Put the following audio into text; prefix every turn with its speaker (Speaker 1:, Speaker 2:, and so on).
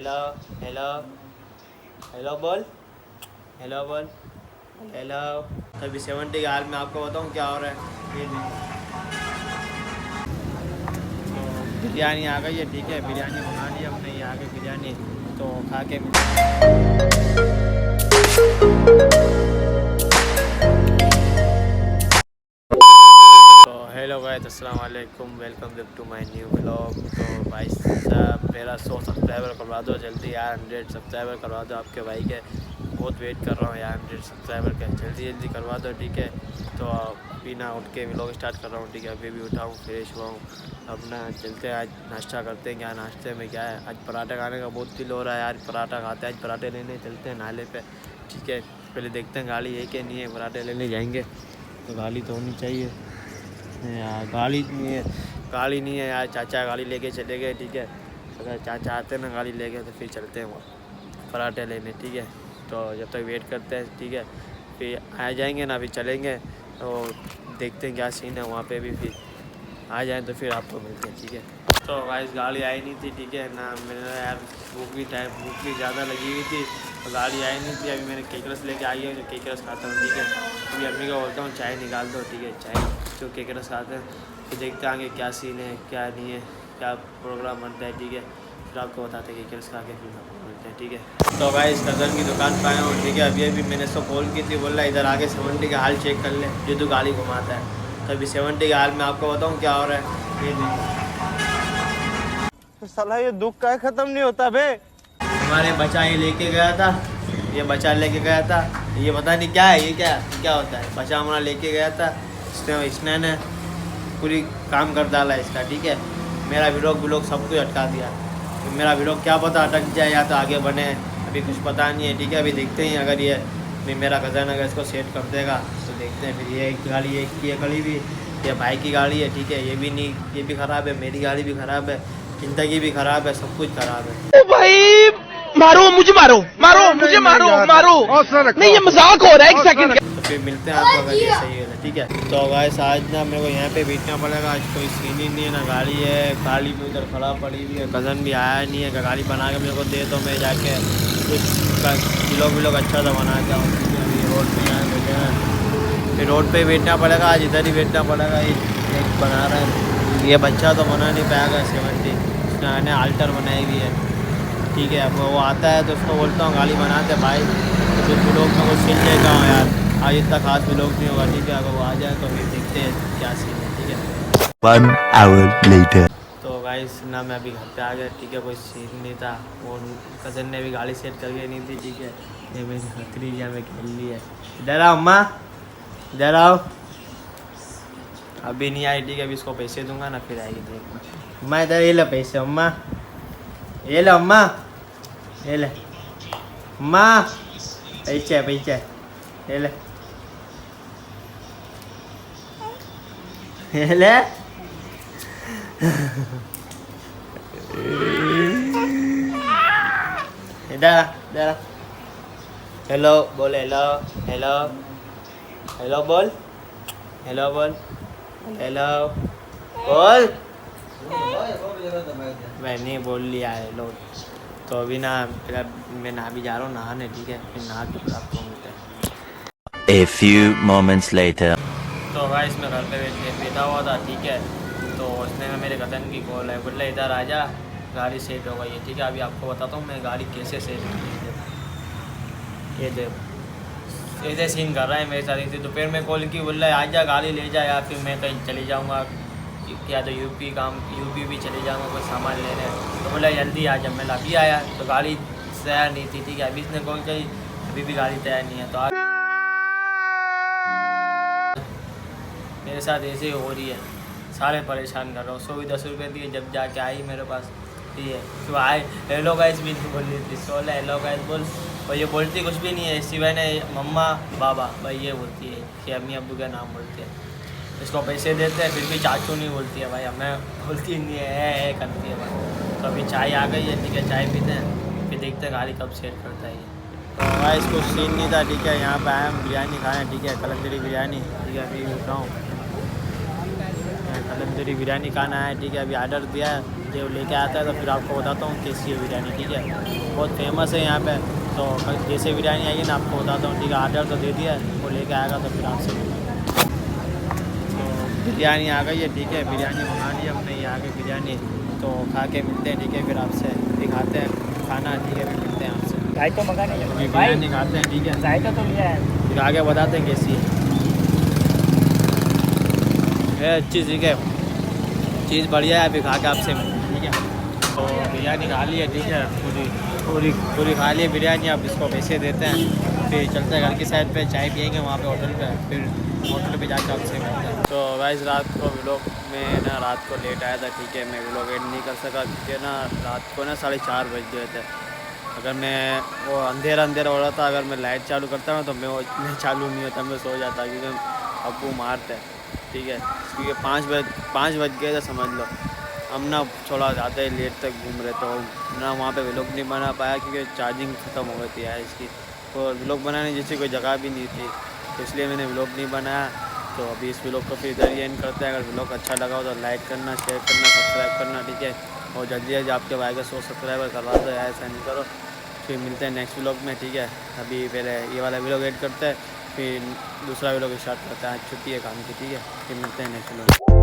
Speaker 1: Hello hello hello बोल hello बोल hello. अभी 70 के हाल में आपको बताऊँ क्या हो रहा है। ये तो बिरयानी आ गई है, ठीक है। बिरयानी मंगा ली हमने, ये आ गई बिरयानी, तो खा के हेलो गाइस, अस्सलाम वालेकुम, welcome back to my new blog. तो भाई साहब मेरा 100 सब्सक्राइबर करवा दो जल्दी यार, 100 सब्सक्राइबर करवा दो आपके भाई के, बहुत वेट कर रहा हूँ यार 100 सब्सक्राइबर के, जल्दी जल्दी करवा दो, ठीक है। तो अभी ना उठ के व्लॉग स्टार्ट कर रहा हूँ, ठीक है। अभी भी उठा हूँ, फ्रेश हुआ हूँ, अपना चलते हैं। आज नाश्ता करते हैं, क्या नाश्ते में क्या है। आज पराठा खाने का बहुत दिल हो रहा है यार, पराठा खाते हैं। आज पराठे लेने चलते हैं नाले पे, ठीक है। पहले देखते हैं गाड़ी है कि नहीं है, पराठे लेने जाएंगे तो गाड़ी तो होनी चाहिए यार। गाड़ी नहीं है यार, चाचा गाड़ी लेके चले गए, ठीक है। अगर चाचा आते हैं ना गाड़ी लेके तो फिर चलते हैं वहाँ पराठे लेने, ठीक है। तो जब तक वेट करते हैं, ठीक है। फिर आ जाएंगे ना, फिर चलेंगे तो देखते हैं क्या सीन है वहाँ पे भी। फिर आ जाए तो फिर आपको मिलते हैं, ठीक है। तो गाइस गाड़ी आई नहीं थी, ठीक है ना। मेरा यार भूख भी ज़्यादा लगी हुई थी, तो गाड़ी आई नहीं थी। अभी मैंने केक लेके आई है, जो केक खाता हूँ, ठीक है। अभी अम्मी को बोलता हूँ चाय निकाल दो, ठीक है। चाय जो केक खाते हैं, फिर देखते आगे क्या सीन है क्या नहीं है, क्या प्रोग्राम बनता है, ठीक है। फिर आपको बताते हैं केक खा के फिर आपको मिलते हैं, ठीक है। तो गाइस कज़न की दुकान पर आया हूँ, ठीक है। अभी मैंने उसको कॉल की थी, बोल रहा है इधर आगे 70 का हाल चेक कर ले, जो तू गाड़ी घुमाता है। तो अभी 70 के हाल में आपको बताऊँ क्या हो रहा है। ये
Speaker 2: तो साला ये दुख का खत्म नहीं होता बे।
Speaker 1: हमारे बच्चा ये लेके गया था, ये बच्चा लेके गया था, ये पता नहीं क्या है, ये क्या होता है। बच्चा हमारा लेके गया था, इसने ने पूरी काम कर डाला इसका, ठीक है। मेरा व्लॉग सब कुछ अटका दिया। तो मेरा व्लॉग क्या पता अटक जाए या तो आगे बने, अभी कुछ पता नहीं है, ठीक है। अभी देखते हैं अगर ये मेरा कज़न अगर इसको सेट कर देगा तो देखते हैं। फिर ये एक गाड़ी ये खड़ी भी, ये भाई की गाड़ी है, ठीक है। ये भी नहीं, ये भी ख़राब है, मेरी गाड़ी भी ख़राब है, ज़िंदगी भी ख़राब है, सब कुछ ख़राब है।
Speaker 3: ओ भाई मारो मुझे, मुझे मारो नहीं, ये मजाक हो रहा है, एक सेकंड का।
Speaker 1: तो फिर मिलते हैं आपको अगर ये सही है, ठीक है। तो गाइस आज ना मेरे को यहाँ पे बैठना पड़ेगा, आज कोई सीन ही नहीं है ना। गाड़ी है, गाड़ी भी उधर खड़ा पड़ी हुई है, कज़न भी आया नहीं है। गाड़ी बना के मेरे को दे तो मैं जाके कुछ व्लॉग अच्छा सा बना के आऊँ। अभी रोड पे यहाँ बैठे हैं, फिर रोड पे बैठना पड़ेगा, आज इधर ही बैठना पड़ेगा। एक बना रहा है ये बच्चा, तो बना नहीं पाएगा 70, उसने आने आल्टर बनाई हुई है, ठीक है। अब वो आता है तो उसको बोलता हूँ गाड़ी बनाते भाई, तो कुछ व्लॉग में कुछ सीन लेता हूँ यार। आज इतना खास व्लॉग नहीं होगा, ठीक है। अगर वो आ जाए तो फिर देखते हैं क्या सीन है, ठीक है।
Speaker 4: 1 hour later.
Speaker 1: तो गाइस ना मैं अभी घर पे आ गया, ठीक है। कोई सीन नहीं था, वो कज़न ने भी गाड़ी सेट करके नहीं थी, ठीक है। ये मेरी भतीजा में खेल ली है। इधर आओ अम्मा, इधर आओ। अभी नहीं आई, ठीक है। अभी इसको पैसे दूंगा ना फिर आएगी, देखना। अम्मा इधर, ये लो पैसे अम्मा, ये लो अम्मा, ये ले अम्मा, पैसे ये ले, ये ले। इधर हेलो बोल, हेलो हेलो हेलो बोल, हेलो बोल, हेलो बोल। मैंने बोल लिया हेलो। तो अभी ना मैं ना भी जा रहा हूँ नहाने, ठीक है। फिर नहा के फिर आपको मिलते हैं।
Speaker 4: A few moments later.
Speaker 1: तो गाइस मैं घर पे बैठा हुआ था, ठीक है। तो उसने मेरे कज़न की कॉल है, बोले इधर आ जा, गाड़ी सेट हो गई है, ठीक है। अभी आपको बताता हूँ मैं गाड़ी कैसे सेट की है। ये देखो ऐसे सीन कर रहा है मेरे साथ। दोपहर में कॉल की, बोल रहा है आ जा गाड़ी ले जा, या फिर मैं कहीं चले जाऊँगा, या तो यूपी भी चले जाऊँगा कोई सामान लेने। तो बोला जल्दी आ जा। मैं अभी आया तो गाड़ी तैयार नहीं थी, ठीक है। अभी इसने कॉल की, अभी भी गाड़ी तैयार नहीं है। तो मेरे साथ ऐसे ही हो रही है, सारे परेशान कर रहा हूँ। 110 रुपये दिए, जब जाके आई मेरे पास, ठीक है। तो आए हेलो गाइस भी नहीं बोल रही थी, सोलह हेलो गाइस बोल, और ये बोलती कुछ भी नहीं है सिवाय ने मम्मा बाबा, भाई ये बोलती है कि अम्मी अब्बू का नाम बोलती है। इसको पैसे देते हैं फिर भी चाचू नहीं बोलती है भाई, हमें बोलती नहीं है करती है भाई। तो अभी चाय आ गई है, ठीक है। चाय पीते हैं, फिर देखते हैं गाड़ी कब सेट करता है ये। तो भाई इसको सीन नहीं था, ठीक है। यहाँ पे आया हम बिरयानी खाएँ, ठीक है। कलंदरी बिरयानी, ठीक है। अभी उठाऊँ तंदूरी बिरयानी खाना है, ठीक है। अभी ऑर्डर दिया है, ये लेके आता है तो फिर आपको बताता हूँ कैसी है बिरयानी, ठीक है। बहुत फेमस है यहाँ पे, तो जैसे बिरयानी आएगी ना आपको बताता हूँ, ठीक है। ऑर्डर तो दे दिया है, वो लेके आएगा तो फिर आपसे तो बिरयानी आ गई है, ठीक है। बिरयानी मंगा ली हमने, ये आ गई बिरयानी, तो खा के मिलते हैं, ठीक है। फिर आपसे दिखाते हैं खाना, ठीक है। फिर मिलते हैं आपसे,
Speaker 5: चाय तो मंगाने लगे
Speaker 1: बिरयानी खाते हैं, ठीक है।
Speaker 5: चाय तो लिया है।
Speaker 1: फिर आगे बताते हैं कैसी है अच्छी, ठीक है। चीज़ बढ़िया है, अभी खा के आपसे मिलते हैं, ठीक है। तो बिरयानी खा ली है, ठीक है। पूरी खा ली है बिरयानी। अब इसको पैसे देते हैं, फिर चलते हैं घर की साइड पे, चाय पियेंगे वहाँ पे होटल पे, फिर होटल पे जाकर आपसे मिलते हैं। तो गाइस रात को व्लॉग में ना, रात को लेट आया था, ठीक है। मैं व्लॉग एड नहीं कर सका क्योंकि ना रात को ना 4:30 बज गए थे। अगर मैं वो अंधेरा हो रहा था, अगर मैं लाइट चालू करता ना तो मैं वो इतने चालू नहीं होता, मैं सो जाता क्योंकि अब्बू मारते हैं, ठीक है। क्योंकि 5 बज गए थे समझ लो। हम ना थोड़ा ज़्यादा ही लेट तक घूम रहे, तो ना वहाँ पे व्लॉग नहीं बना पाया क्योंकि चार्जिंग ख़त्म हो गई थी यार इसकी, तो व्लॉग बनाने जैसी कोई जगह भी नहीं थी, तो इसलिए मैंने व्लॉग नहीं बनाया। तो अभी इस व्लॉग को फिर इधर ही एंड करते हैं। अगर व्लॉग अच्छा लगा हो तो लाइक करना, शेयर करना, सब्सक्राइब करना, ठीक है। और जल्दी आपके भाई का 100 सब्सक्राइबर करवा दो यार, ऐसा नहीं करो। फिर मिलते हैं नेक्स्ट व्लॉग में, ठीक है। अभी पहले ये वाला व्लॉग एड करते हैं, फिर दूसरा व्लॉग स्टार्ट करते हैं। आज छुट्टी है काम की, ठीक है। फिर मिलते हैं नेक्स्ट व्लॉग।